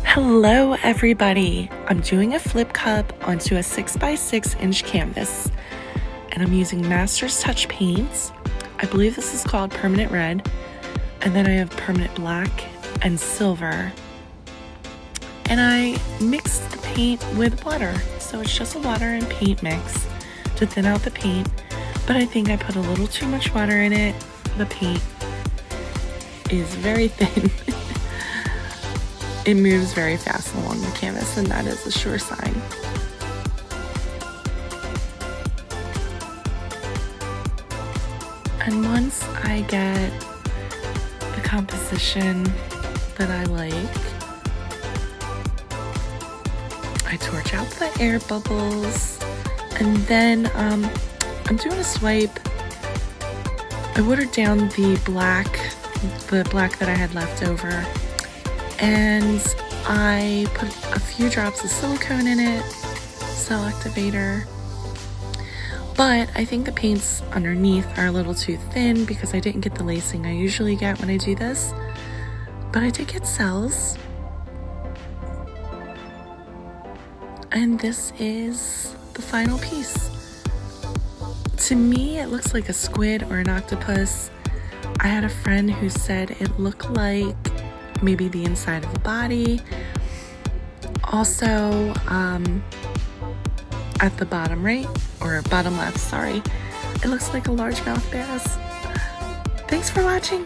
Hello everybody! I'm doing a flip cup onto a 6x6 inch canvas and I'm using Master's Touch paints. I believe this is called Permanent Red, and then I have Permanent Black and Silver, and I mixed the paint with water, so it's just a water and paint mix to thin out the paint, but I think I put a little too much water in it. The paint is very thin. It moves very fast along the canvas, and that is a sure sign. And once I get the composition that I like, I torch out the air bubbles, and then I'm doing a swipe. I watered down the black that I had left over, and I put a few drops of silicone in it, cell activator. But I think the paints underneath are a little too thin because I didn't get the lacing I usually get when I do this. But I did get cells. And this is the final piece. To me, it looks like a squid or an octopus. I had a friend who said it looked like maybe the inside of the body. Also, at the bottom right, or bottom left, sorry, it looks like a largemouth bass. Thanks for watching.